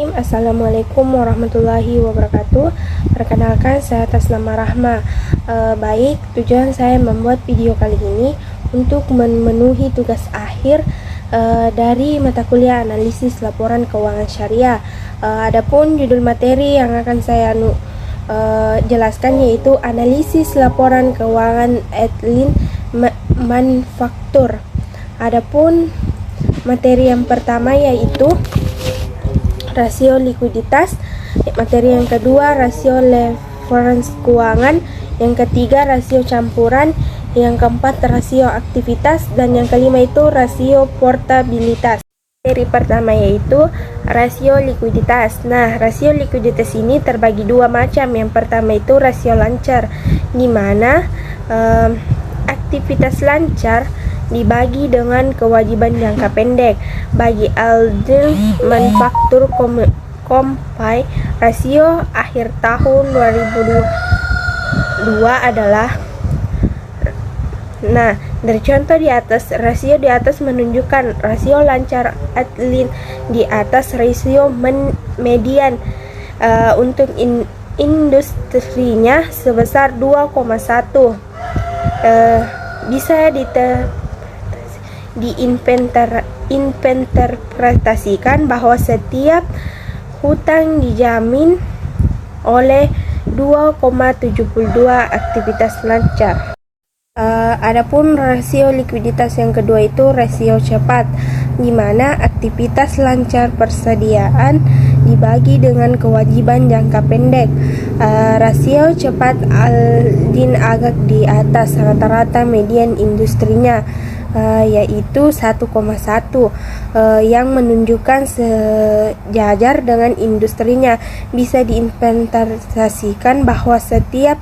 Assalamualaikum warahmatullahi wabarakatuh. Perkenalkan, saya atas nama Rahma. Baik, tujuan saya membuat video kali ini untuk memenuhi tugas akhir dari mata kuliah analisis laporan keuangan syariah. Adapun judul materi yang akan saya jelaskan yaitu analisis laporan keuangan etlin manufaktur. Adapun materi yang pertama yaitu rasio likuiditas, materi yang kedua rasio leverage keuangan, yang ketiga rasio campuran, yang keempat rasio aktivitas, dan yang kelima itu rasio portabilitas. Materi pertama yaitu rasio likuiditas. Nah, rasio likuiditas ini terbagi dua macam. Yang pertama itu rasio lancar, di mana aktivitas lancar dibagi dengan kewajiban jangka pendek. Bagi Etlin Manufaktur Kompai, rasio akhir tahun 2022 adalah, nah, dari contoh di atas, rasio di atas menunjukkan rasio lancar Etlin di atas rasio median untuk industrinya sebesar 2,1. Bisa diinterpretasikan bahwa setiap hutang dijamin oleh 2,72 aktivitas lancar. Adapun rasio likuiditas yang kedua itu rasio cepat, di mana aktivitas lancar persediaan dibagi dengan kewajiban jangka pendek. Rasio cepat Etlin agak di atas rata-rata median industrinya, yaitu 1,1, yang menunjukkan sejajar dengan industrinya. Bisa diinventarisasikan bahwa setiap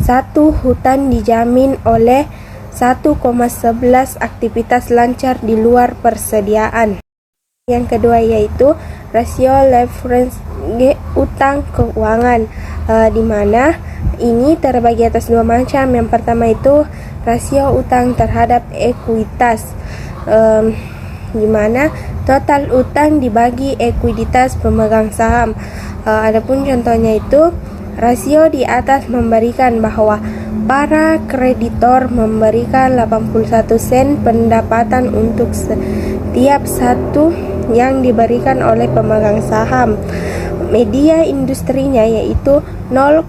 satu hutang dijamin oleh 1,11 aktivitas lancar di luar persediaan. Yang kedua yaitu rasio leverage utang keuangan, di mana ini terbagi atas dua macam. Yang pertama itu rasio utang terhadap ekuitas, di mana total utang dibagi ekuiditas pemegang saham. Adapun contohnya itu rasio di atas memberikan bahwa para kreditor memberikan 81 sen pendapatan untuk setiap satu yang diberikan oleh pemegang saham. Media industrinya yaitu 0,80.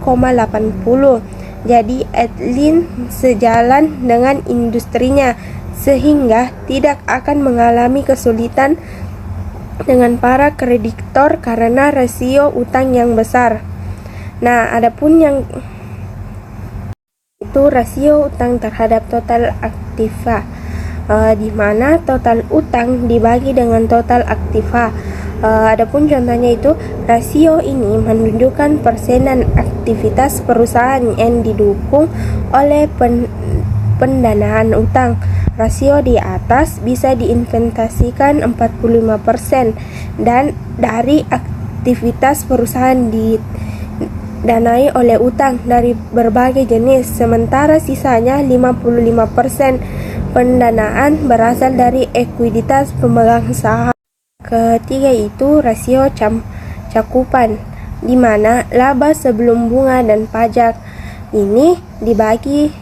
Jadi Etlin sejalan dengan industrinya, sehingga tidak akan mengalami kesulitan dengan para kreditor karena rasio utang yang besar. Nah, adapun yang itu rasio utang terhadap total aktiva, di mana total utang dibagi dengan total aktiva. Adapun contohnya itu rasio ini menunjukkan persenan aktivitas perusahaan yang didukung oleh pendanaan utang. Rasio di atas bisa diinvestasikan 45% dan dari aktivitas perusahaan didanai oleh utang dari berbagai jenis, sementara sisanya 55% pendanaan berasal dari ekuiditas pemegang saham. Ketiga itu rasio cakupan, di mana laba sebelum bunga dan pajak ini dibagi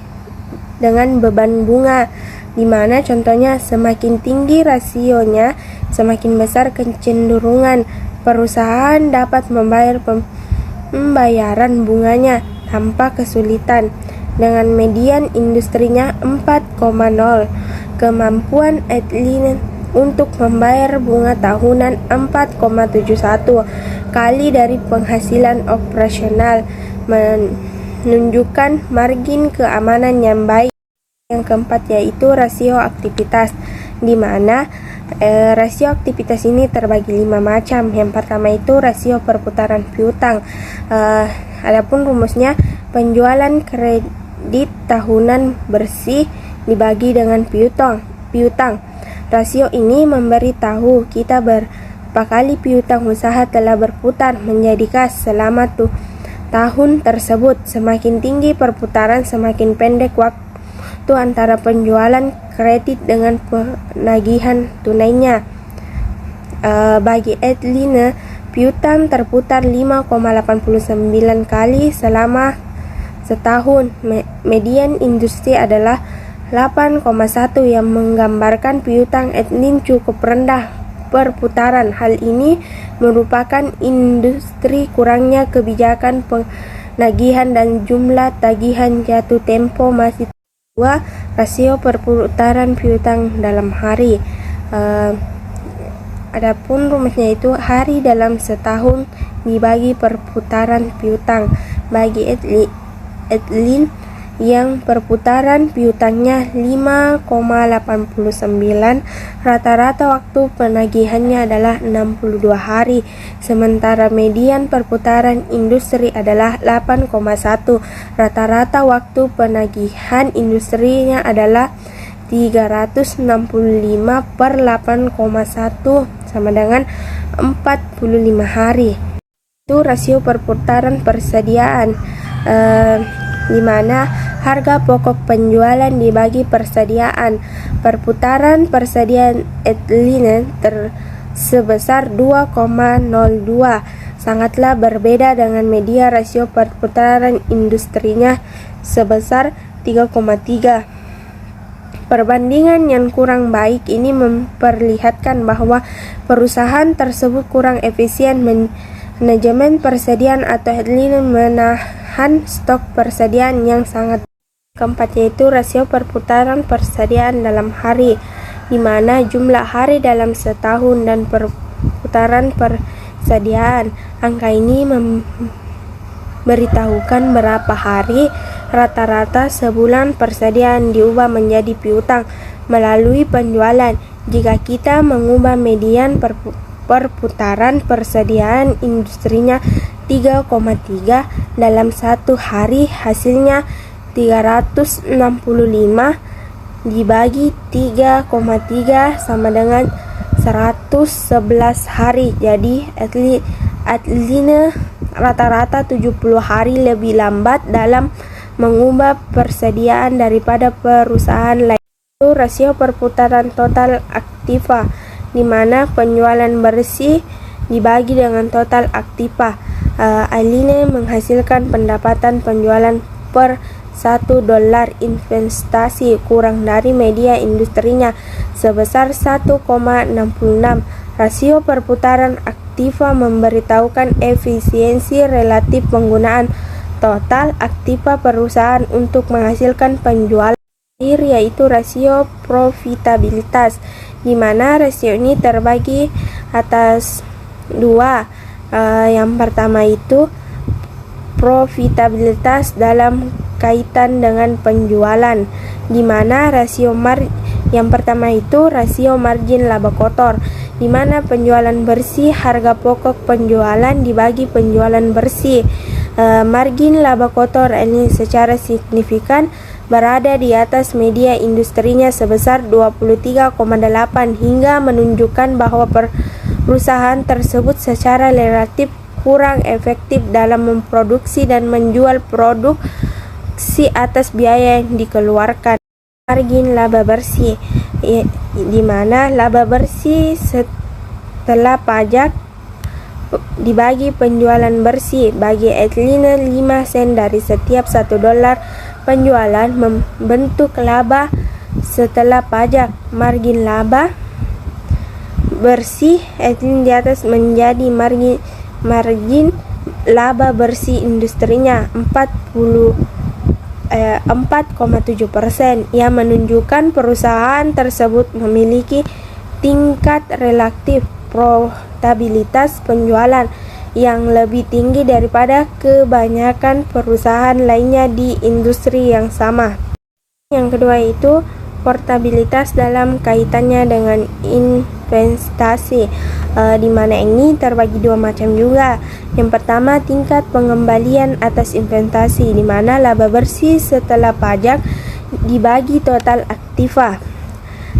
dengan beban bunga, di mana contohnya semakin tinggi rasionya, semakin besar kecenderungan perusahaan dapat membayar pembayaran bunganya tanpa kesulitan. Dengan median industrinya 4,0, kemampuan Etlin untuk membayar bunga tahunan 4,71 kali dari penghasilan operasional menunjukkan margin keamanan yang baik. Yang keempat yaitu rasio aktivitas, di mana rasio aktivitas ini terbagi 5 macam. Yang pertama itu rasio perputaran piutang. Adapun rumusnya penjualan kredit tahunan bersih dibagi dengan piutang. Rasio ini memberitahu kita berapa kali piutang usaha telah berputar menjadi kas selama tahun tersebut. Semakin tinggi perputaran, semakin pendek waktu antara penjualan kredit dengan penagihan tunainya. Bagi Etlin Piutang terputar 5,89 kali selama setahun. Median industri adalah 8,1 yang menggambarkan piutang etnin cukup rendah perputaran. Hal ini merupakan industri kurangnya kebijakan penagihan dan jumlah tagihan jatuh tempo masih tinggi. Rasio perputaran piutang dalam hari. Adapun rumusnya itu hari dalam setahun dibagi perputaran piutang. Bagi etnin yang perputaran piutangnya 5,89, rata-rata waktu penagihannya adalah 62 hari, sementara median perputaran industri adalah 8,1. Rata-rata waktu penagihan industrinya adalah 365 per 8,1 sama dengan 45 hari. Itu rasio perputaran persediaan, di mana harga pokok penjualan dibagi persediaan. Perputaran persediaan ethylene sebesar 2,02, sangatlah berbeda dengan media rasio perputaran industrinya sebesar 3,3. Perbandingan yang kurang baik ini memperlihatkan bahwa perusahaan tersebut kurang efisien manajemen persediaan atau ethylene menahan stok persediaan yang sangat. Keempat yaitu rasio perputaran persediaan dalam hari, di mana jumlah hari dalam setahun dan perputaran persediaan. Angka ini memberitahukan berapa hari rata-rata sebulan persediaan diubah menjadi piutang melalui penjualan. Jika kita mengubah median perputaran persediaan industrinya 3,3 dalam satu hari, hasilnya 365 dibagi 3,3 sama dengan 111 hari. Jadi ethylene rata-rata 70 hari lebih lambat dalam mengubah persediaan daripada perusahaan lain. Itu rasio perputaran total aktiva, di mana penjualan bersih dibagi dengan total aktiva. Ethylene menghasilkan pendapatan penjualan per $1 investasi kurang dari media industrinya sebesar 1,66. Rasio perputaran aktiva memberitahukan efisiensi relatif penggunaan total aktiva perusahaan untuk menghasilkan penjualan, yaitu rasio profitabilitas, di mana rasio ini terbagi atas dua. Yang pertama itu profitabilitas dalam kaitan dengan penjualan, di mana yang pertama itu rasio margin laba kotor, di mana penjualan bersih harga pokok penjualan dibagi penjualan bersih. Margin laba kotor ini secara signifikan berada di atas media industrinya sebesar 23,8 hingga menunjukkan bahwa perusahaan tersebut secara relatif kurang efektif dalam memproduksi dan menjual produksi atas biaya yang dikeluarkan. Margin laba bersih, di mana laba bersih setelah pajak dibagi penjualan bersih. Bagi ethylene 5 sen dari setiap $1 penjualan membentuk laba setelah pajak. Margin laba bersih ethylene di atas menjadi margin laba bersih industrinya 4,7%, yang menunjukkan perusahaan tersebut memiliki tingkat relatif profitabilitas penjualan yang lebih tinggi daripada kebanyakan perusahaan lainnya di industri yang sama. Yang kedua itu portabilitas dalam kaitannya dengan investasi, di mana ini terbagi dua macam juga. Yang pertama, tingkat pengembalian atas investasi, di mana laba bersih setelah pajak dibagi total aktiva.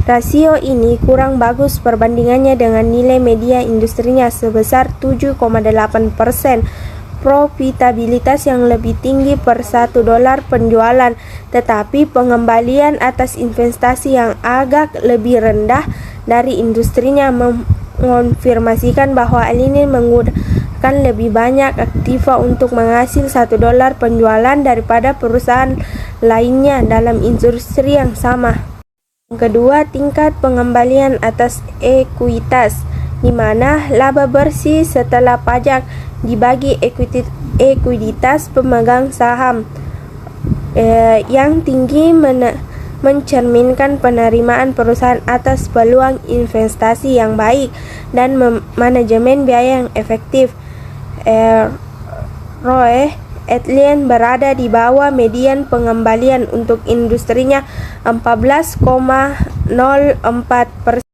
Rasio ini kurang bagus perbandingannya dengan nilai media industrinya sebesar 7,8%. Profitabilitas yang lebih tinggi per $1 penjualan, tetapi pengembalian atas investasi yang agak lebih rendah dari industrinya mengonfirmasikan bahwa Alinea menggunakan lebih banyak aktiva untuk menghasil $1 penjualan daripada perusahaan lainnya dalam industri yang sama. Yang kedua, tingkat pengembalian atas ekuitas, di mana laba bersih setelah pajak dibagi ekuitas pemegang saham yang tinggi mencerminkan penerimaan perusahaan atas peluang investasi yang baik dan manajemen biaya yang efektif. ROE Alinea berada di bawah median pengembalian untuk industrinya 14,04%.